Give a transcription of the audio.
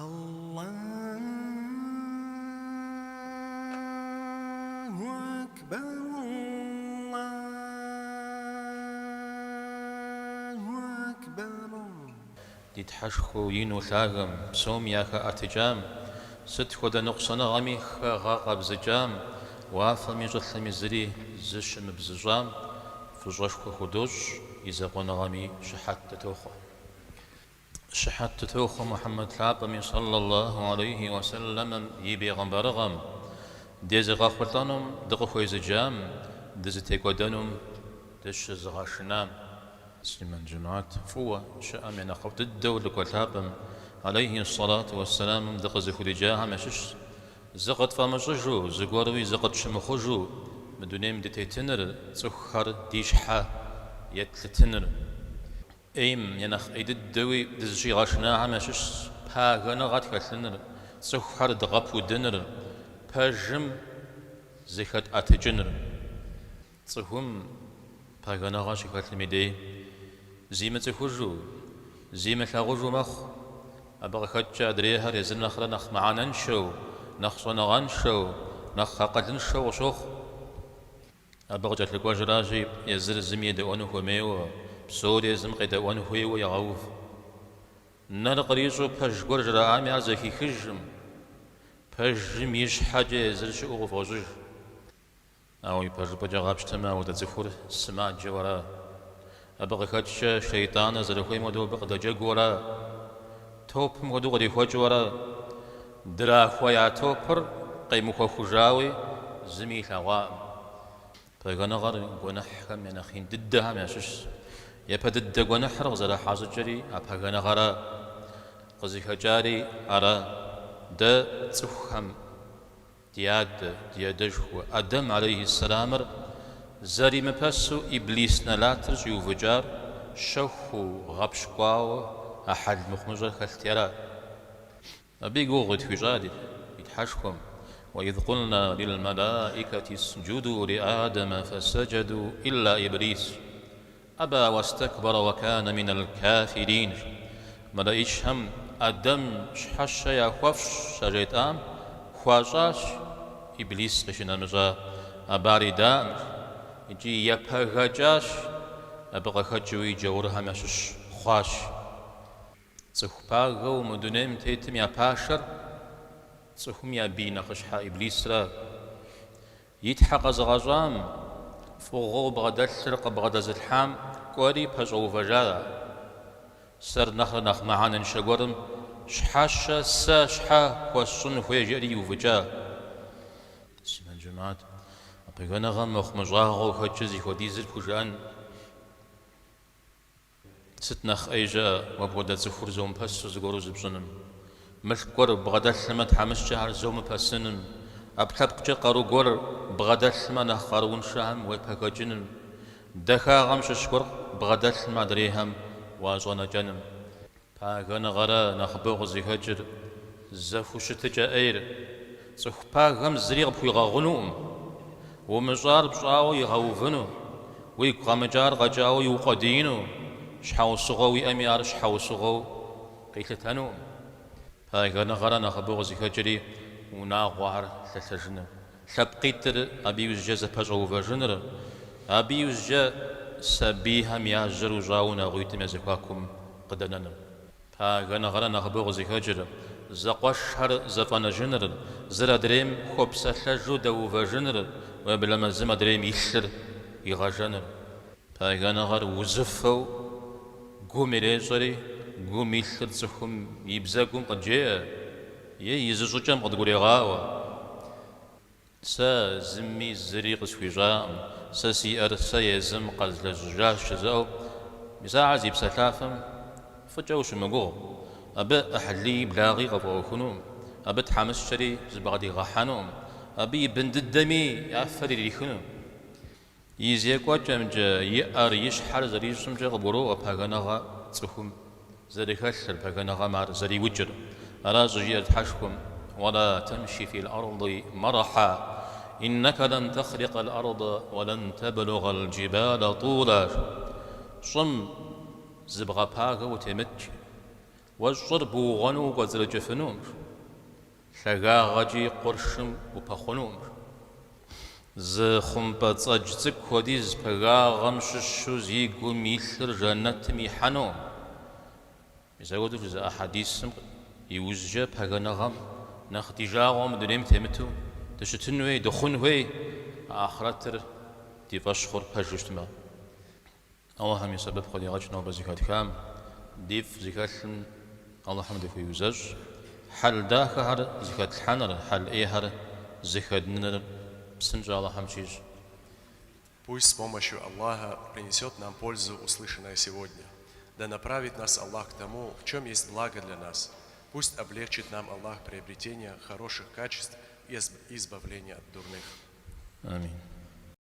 الله أكبر الله أكبر. ديتحشخو ينو ثاغم سوم ياخا أتجام ست خدا نقصان غمي غاقب زجام وافم يجثم زري زشم بزجام فجوشخو خدوش يزقون غمي شحات توخو شحات توخو محمد ثابم صلى الله عليه وسلم يبي غمبرغم ديز غاخوتانم دقخو يزجام ديز تيكودانم دش زغاشنام سليمان جماعات فوة شاء من أخوت الدولة كتابم عليه الصلاة والسلام دقز خلجاها مشش زقت فمججو زقوروي زقت شمخجو مدونيم ديتيتنر تسخر ديشحا يتلتنر ايم ينخ ايد الدوي دزجي غاشناها مشش باغنا غات كثنر تسخر دغاب ودنر باجم زيخت اتجنر تسهم باغنا غاشي كثلميدي زيمة خجو زيمة خجو مخ أبغى خدشة دريها رزن نخرة نخ معانا نشو نخ صنغا نشو نخ قد نشو وشوخ أبغى جاتلك وجراجي يزر زمية دوانو هميو بسوري زمقي دوانو هيو يغوف نرقريجو بجور جرامي عزكي خجم بجم يش حاجة يزر شو غفوجه أو يبجر بجغابش تما ودزفور السماء جورا أبغى خدش شيطان زرخوي مدو بقدا جغورا توب مدو غدي خوجورا درا خويا توبر قيمو خوجاوي زمي ثوا فغنا غر غنح كم ينخين ددها ماشش يبدد غنح رغزلا حاجري ابغنا غرا قزي خجاري ارا د صخم ديادجو ادم عليه السلام زاري مبسو إبليس نلاترج يوفجار شوخو غبشقاو أحد مخمجر خلتيرا أبي قوغد في جادي يتحشكم وإذ قلنا للملائكة اسجدوا لآدم فسجدوا إلا إبليس أبى واستكبر وكان من الكافرين ملائش هم أدم شحش يا خوفش شجيتام خواجاش إبليس قشنا مجا أباري دام يجي يبهجاش أبغى خجوي جورها مشش خاش صخباغو مدنم تيتم يا باشر صخم يا بينا خشحا إبليس را يتحق زغاجام فوغو بغدا الشرق بغدا زلحام كوري بجو فجالا سر نخ معانا نشغورم شحاشا سا شحا وصن فيجري وفجا سيما الجماعات أبغى غم مخمجاغو خجزي خديزر فجان ستنخ أيجا وبغدا زخور زوم بس زغورو زبزنم مشكور بغدا سلمت حمش شهر زوم بسنم أبحبك قارو غور بغدا سلمة نخارون شهم ويبهجنم دخا غم ششكور بغدا سلمة دريهم واجونا جنم باغنا غرا نخبوغ زيهجر زفوش تجاير صخبا غم زريغ بويغا غنوم ومجار بشاو يغوفنو ويقامجار غجاو يوقدينو شحاو صغوي أميار شحاو صغو قيلتانو فاغنا غرا نخبوغ زيهجري وناغوار ثلاثجنم ثبقيتر أبي وزجا زباجو فاجنر أبي وزجا سبيها مياجر وجاونا غويتم يزكواكم قدننا فاغنا غرا نخبوغ زيهجر زقوشهر زفانا جنر زرا دريم خوب سلجو دو فاجنر وبلما زما دريم يشر يغاجنر فاغنا غر وزفو قومي ريجري قومي يشر زخم يبزاكم قد جاء يزجو جام قد قولي غاوة سا زمي زريق سويجام سا سيئر سا يزم قد لجاش زاو مساعة زيب سلافم فجاوش مقوغ أبا أحلي بلاغي غفو خنوم أبا تحمس شري زبغدي غحانوم أبي بند الدمي يعفري ريخنوم يزيكوا جمجا يأر يشحر زري سمجا غبرو أبهغناغا تسخم زري خشر بهغناغا مار زري وجر أراجي أتحشكم ولا تمشي في الأرض مرحا إنك لن تخرق الأرض ولن تبلغ الجبال طولا صم زبغا باغا وتمج واشر بوغنو وزرجفنوم لغاغجي قرشم وبخنوم زخم بتصجزك وديز بغاغم ششو زيقو ميثر جنة ميحنوم إذا قلت في أحاديث يوزجا بغنغم نختجاغم دنيم تمتو تشتنوي دخنوي آخرتر ديفاشخور بجوشتما الله هم يسبب خدي غجنا وبزكاة كام ديف زكاة الله حمد في يوزج حل داخل زكاة الحنر حل إيهر زكاة نر بسنجا الله هم شيج. Пусть с помощью Аллаха принесет нам пользу услышанное сегодня. Да направит нас Аллах к тому, в чем есть благо для нас. Пусть облегчит нам Аллах приобретение хороших качеств и избавление от дурных. آمين.